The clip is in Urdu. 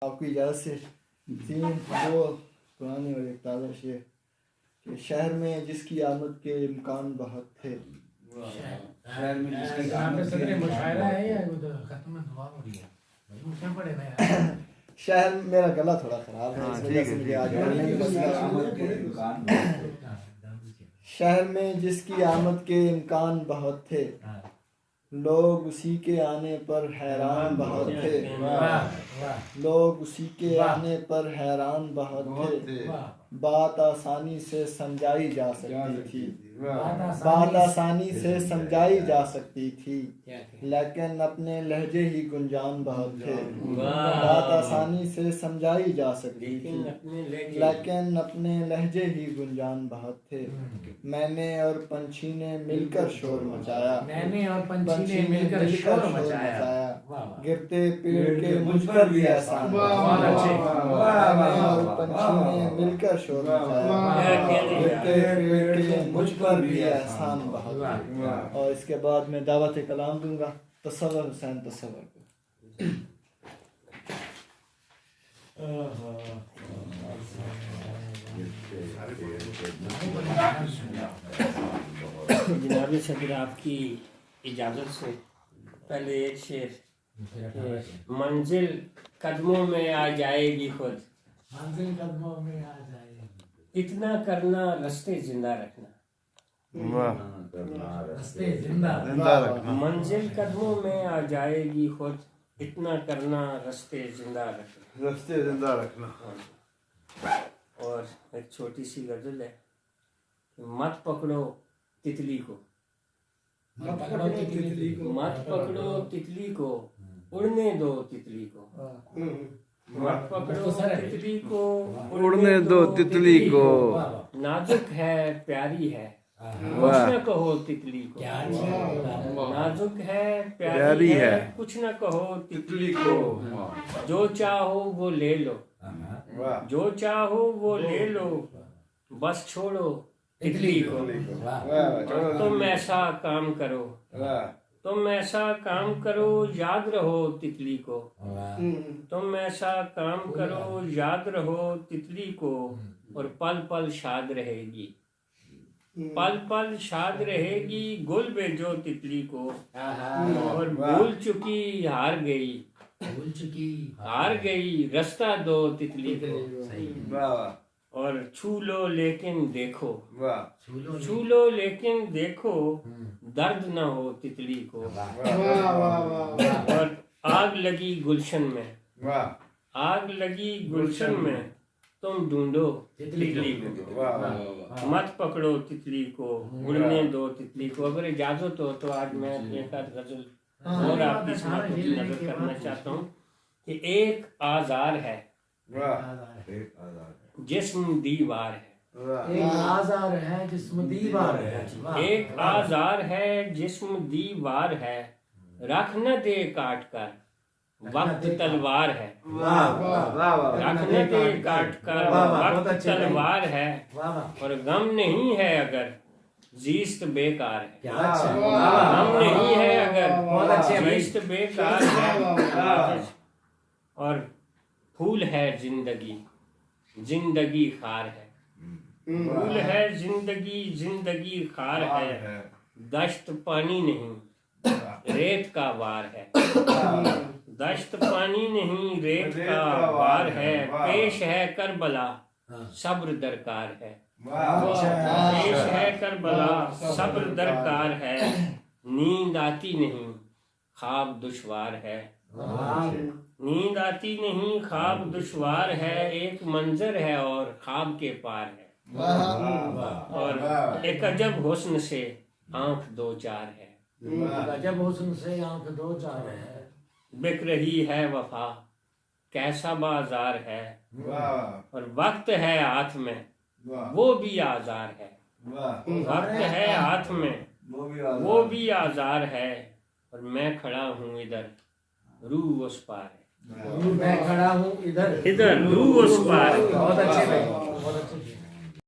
آپ کی اجازت سے 2 پرانی اور ایک تازہ شعر کہ شہر میں جس کی آمد کے امکان بہت تھے. شہر میں جس کی آمد کے مشاعرہ ہے یا ختم دعا ہو رہی ہے؟ شہر میرا گلا تھوڑا خراب ہے اس وجہ سے مجھے آج پڑھنے میں مسئلہ. شہر میں جس کی آمد کے امکان بہت تھے لوگ اسی کے آنے پر حیران بہت تھے. لوگ اسی کے آنے پر حیران بہت تھے. بات آسانی سے سمجھائی جا سکتی تھی. بات آسانی سے سمجھائی جا سکتی تھی لیکن اپنے لہجے ہی گنجان بہت تھے. بات آسانی سے سمجھائی جا سکتی تھی لیکن اپنے لہجے ہی گنجان بہت تھے. میں نے اور پنچھی نے مل کر شور مچایا. میں نے اور پنچھی نے مل کر شور مچایا. گرتے پیڑ کے مجھ پر بھی احسان. پنچھی نے مل کر شور مچایا. گرتے پیڑ کے مجھ پر بھی احسان بہت. اور اس کے بعد میں دعوت کلام دوں گا. تصور حسین تصور کو. جناب صدر آپ کی اجازت سے پہلے ایک شعر. منزل قدموں میں آ جائے گی خود. منزل قدموں میں آ جائے گی. اتنا کرنا رستے زندہ رکھنا. رستے زندہ رکھنا. منزل قدموں میں آ جائے گی خود. اتنا کرنا رستے زندہ رکھنا. رستے زندہ رکھنا. اور ایک چھوٹی سی غزل ہے. مت پکڑو تتلی کو. مت پکڑو تتلی کو. مت پکڑو تتلی کو. اڑنے دو تتلی کو. مت پکڑو تتلی کو. اڑنے دو تتلی کو. نازک ہے پیاری ہے کچھ نہ کہو تتلی کو. نازک ہے پیاری ہے کچھ نہ کہو تتلی کو. جو چاہو وہ لے لو. جو چاہو وہ لے لو. بس چھوڑو تتلی کو. تم ایسا کام کرو. تم ایسا کام کرو یاد رہو تتلی کو. تم ایسا کام کرو یاد رہو تتلی کو. اور پل پل شاد رہے گی. پل پل شاد رہے گی گل بھیجو تتلی کو. اور بھول چکی ہار گئی. بھول چکی ہار گئی رستہ دو تتلی کو. اور چھو لو لیکن دیکھو. چھو لو لیکن دیکھو درد نہ ہو تتلی کو. اور آگ لگی گلشن میں. آگ لگی گلشن میں تم ڈھونڈو تتلی کو. مت پکڑو تتلی کو. اڑنے دو تتلی کو. اگر اجازت ہو تو آج میں ایک آدھ غزل اور آپ کی سماعت کی نظر کرنا چاہتا ہوں کہ ایک آزار ہے جسم دیوار ہے. ایک آزار ہے جسم دیوار ہے. ایک آزار ہے جسم دیوار ہے. رکھ نہ دے کاٹ کر وقت تلوار ہے. رکھ نہ دے کاٹ کر وقت تلوار ہے. اور غم نہیں ہے اگر زیست بیکار ہے. غم نہیں ہے اگر زیست بیکار ہے. اور پھول ہے زندگی زندگی خار ہے. پھول ہے زندگی زندگی خار ہے. دشت پانی نہیں ریت کا وار ہے. دشت پانی نہیں ریت کا وار ہے. پیش ہے کربلا صبر درکار ہے. پیش ہے کربلا صبر درکار ہے. نیند آتی نہیں خواب دشوار ہے. نیند آتی نہیں خواب دشوار ہے. ایک منظر ہے اور خواب کے پار ہے. اور ایک عجب حسن سے آنکھ دو چار ہے. عجب حسن سے آنکھ دو چار ہے. بک رہی ہے وفا کیسا بازار ہے. اور وقت ہے ہاتھ میں وہ بھی آزار ہے. وقت ہے ہاتھ میں وہ بھی آزار ہے. اور میں کھڑا ہوں ادھر روح اس پار ہے. میں کھڑا ہوں ادھر ادھر روح اس پار ہے. بہت اچھے.